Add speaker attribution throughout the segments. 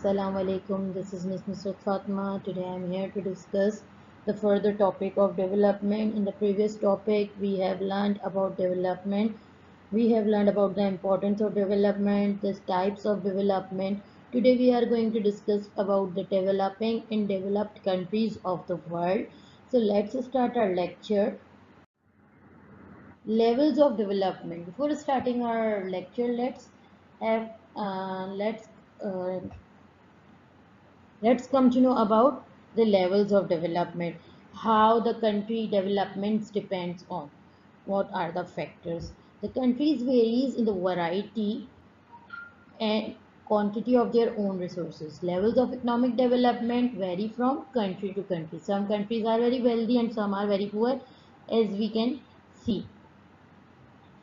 Speaker 1: Assalamu alaikum. This is Ms. Nusrat Fatma. Today I am here to discuss the further topic of development. In the previous topic, we have learned about development. We have learned about the importance of development, the types of development. Today we are going to discuss about the developing and developed countries of the world. So let's start our lecture. Levels of development. Before starting our lecture, have let's uh, let's come to know about the levels of development, how the country developments depends on what are the factors. The countries varies in the variety and quantity of their own resources. Levels of economic development vary from country to country. Some countries are very wealthy and some are very poor, as we can see.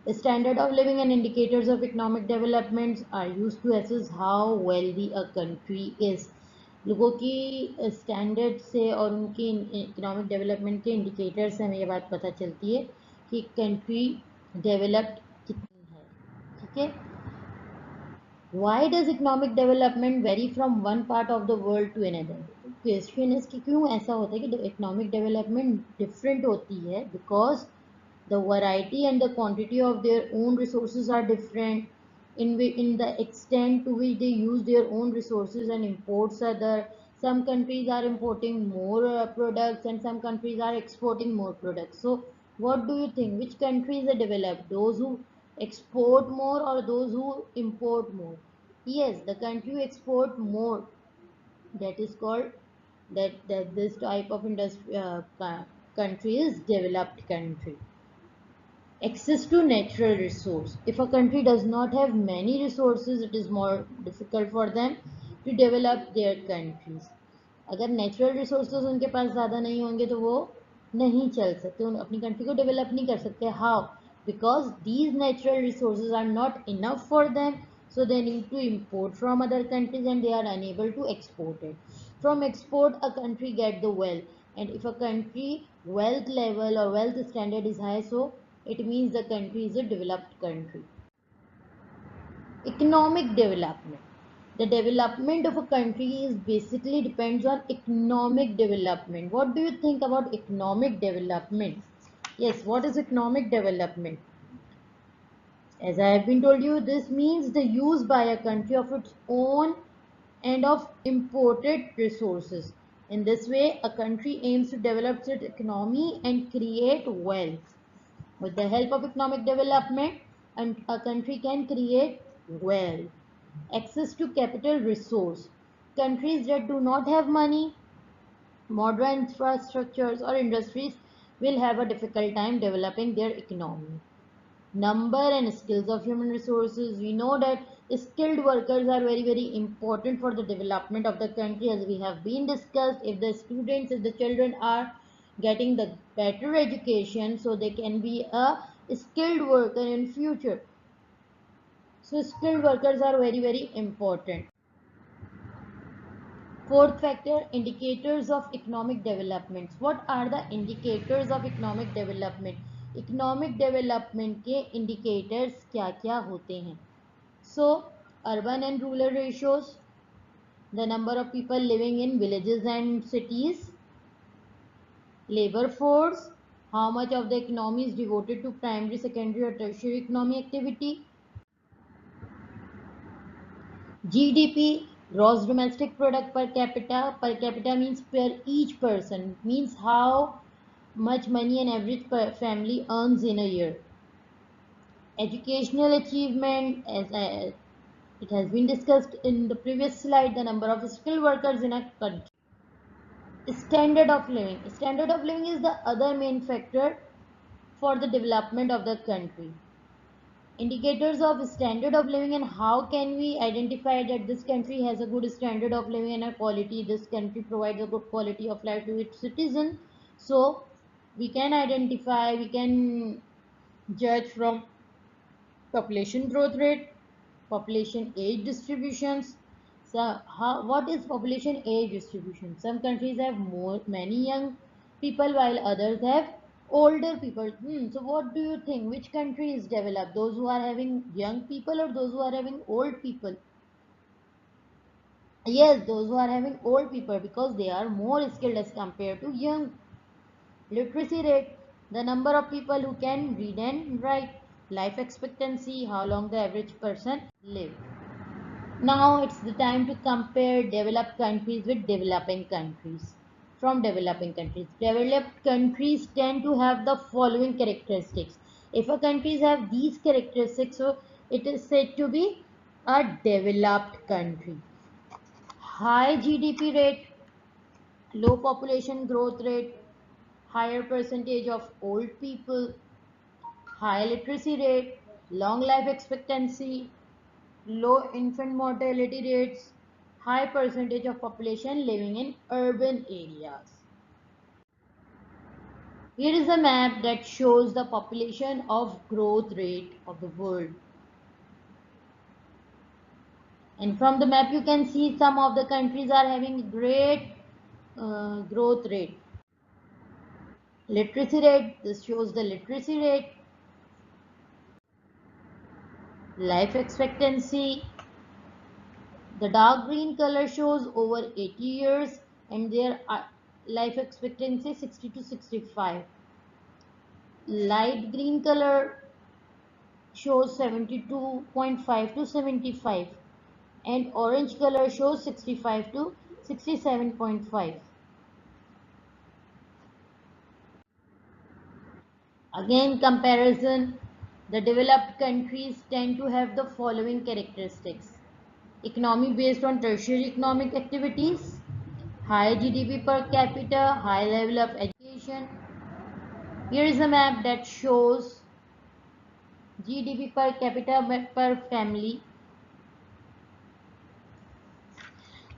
Speaker 1: The standard of living and indicators of economic developments are used to assess how wealthy a country is. लोगों की standard से और उनकी economic development के indicator से हमें ये बात पता चलती है कि कंट्री डेवलप्ड कितनी है. ठीक है. Why does economic development vary from one part of the world to another? Question is कि क्यों ऐसा होता है कि इकोनॉमिक डेवलपमेंट डिफरेंट होती है? Because the variety and the quantity of their own resources are different in the extent to which they use their own resources and imports other. Some countries are importing more products and some countries are exporting more products. So what do you think, which countries are developed, those who export more or those who import more? Yes, the country who export more, that is called that this type of industry country is developed country. Access to natural resource. If a country does not have many resources, it is more difficult for them to develop their countries. अगर natural resources उनके पास ज़्यादा नहीं होंगे तो वो नहीं चल सकते, उन अपनी कंट्री को डेवलप नहीं कर सकते. How? Because these natural resources are not enough for them, so they need to import from other countries and they are unable to export it. From export, a country get the wealth, and if a country wealth level or wealth standard is high, so it means the country is a developed country. Economic development. The development of a country is basically depends on economic development. What do you think about economic development? Yes, what is economic development? As I have been told you, this means the use by a country of its own and of imported resources. In this way, a country aims to develop its economy and create wealth. With the help of economic development, and a country can create wealth. Access to capital resource. Countries that do not have money, modern infrastructures or industries will have a difficult time developing their economy. Number and skills of human resources. We know that skilled workers are very important for the development of the country, as we have been discussed. If the students, if the children are getting the better education, so they can be a skilled worker in future. So skilled workers are very important. Fourth factor, indicators of economic development. What are the indicators of economic development? Economic development के indicators क्या क्या होते हैं? सो urban and rural ratios, the number of people living in villages and cities. Labor force, how much of the economy is devoted to primary, secondary or tertiary economy activity. GDP, gross domestic product per capita. Per capita means per each person, means how much money an average family earns in a year. Educational achievement, as it has been discussed in the previous slide, the number of skilled workers in a country. Standard of living. Standard of living is the other main factor for the development of the country. Indicators of standard of living, and how can we identify that this country has a good standard of living and a quality, this country provides a good quality of life to its citizens. So we can identify, we can judge from population growth rate, population age distributions. So what is population age distribution? Some countries have many young people while others have older people. So what do you think? Which country is developed? Those who are having young people or those who are having old people? Yes, those who are having old people because they are more skilled as compared to young. Literacy rate, the number of people who can read and write. Life expectancy, how long the average person live. Now it's the time to compare developed countries with developing countries. From developing countries. Developed countries tend to have the following characteristics. If a countries have these characteristics, so it is said to be a developed country. High GDP rate, low population growth rate, higher percentage of old people, high literacy rate, long life expectancy, low infant mortality rates, high percentage of population living in urban areas. Here is a map that shows the population of growth rate of the world. And from the map you can see some of the countries are having great growth rate. Literacy rate, this shows the literacy rate. Life expectancy, the dark green color shows over 80 years and their life expectancy 60 to 65. Light green color shows 72.5 to 75 and orange color shows 65 to 67.5. Again comparison, the developed countries tend to have the following characteristics. Economy based on tertiary economic activities, high GDP per capita, high level of education. Here is a map that shows GDP per capita per family.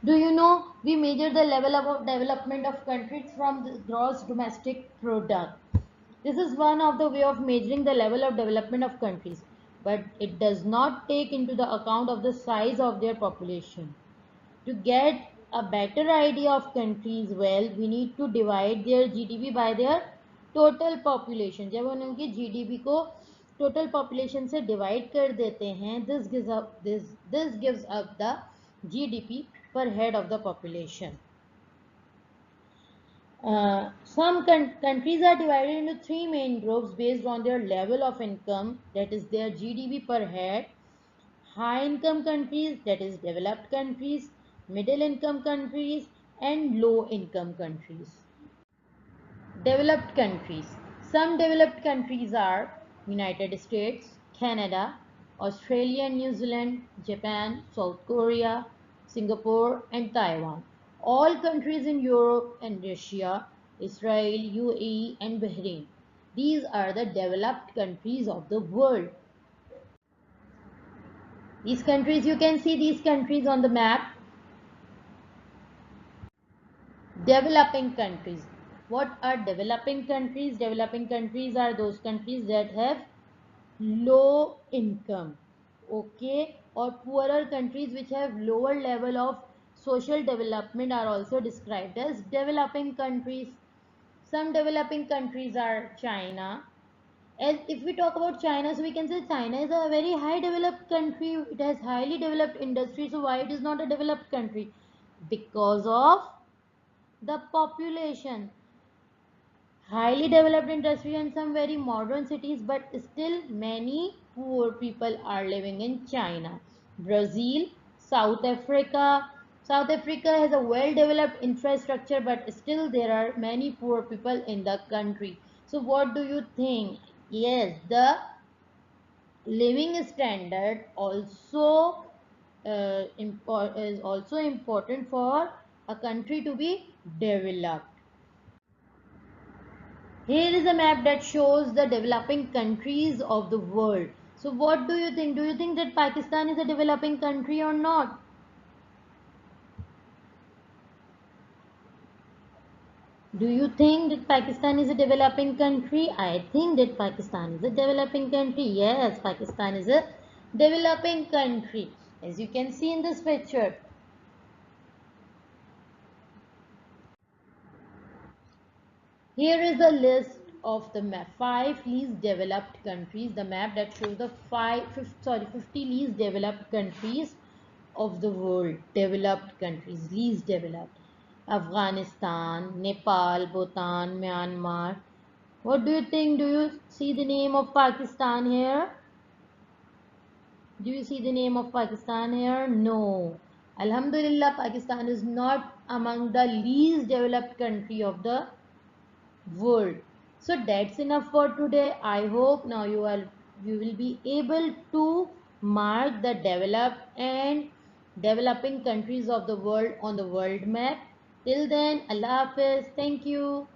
Speaker 1: Do you know we measure the level of development of countries from the gross domestic product? This is one of the way of measuring the level of development of countries, but it does not take into the account of the size of their population. To get a better idea of countries, well, we need to divide their GDP by their total population. जब हम उनकी GDP को total population से divide कर देते हैं, this gives up the GDP per head of the population. Some countries are divided into three main groups based on their level of income, that is their GDP per head. High income countries, that is developed countries, middle income countries, and low income countries. Developed countries. Some developed countries are United States, Canada, Australia, New Zealand, Japan, South Korea, Singapore, and Taiwan. All countries in Europe and Russia, Israel, UAE, and Bahrain. These are the developed countries of the world. These countries, you can see these countries on the map. Developing countries. What are developing countries? Developing countries are those countries that have low income, okay, or poorer countries which have lower level of social development are also described as developing countries. Some developing countries are China. As if we talk about China, so we can say China is a very high developed country. It has highly developed industry. So why it is not a developed country? Because of the population. Highly developed industry and some very modern cities, but still many poor people are living in China. Brazil, South Africa. South Africa has a well developed infrastructure, but still there are many poor people in the country. So what do you think? Yes, the living standard also is also important for a country to be developed. Here is a map that shows the developing countries of the world. So what do you think? Do you think that Pakistan is a developing country or not? Do you think that Pakistan is a developing country? I think that Pakistan is a developing country. Yes, Pakistan is a developing country. As you can see in this picture. Here is a list of the five least developed countries. The map that shows the 50 least developed countries of the world, developed countries, least developed. Afghanistan, Nepal, Bhutan, Myanmar. What do you think? Do you see the name of Pakistan here? Do you see the name of Pakistan here? No. Alhamdulillah, Pakistan is not among the least developed country of the world. So that's enough for today. I hope now you will be able to mark the developed and developing countries of the world on the world map. Till then, Allah Hafiz. Thank you.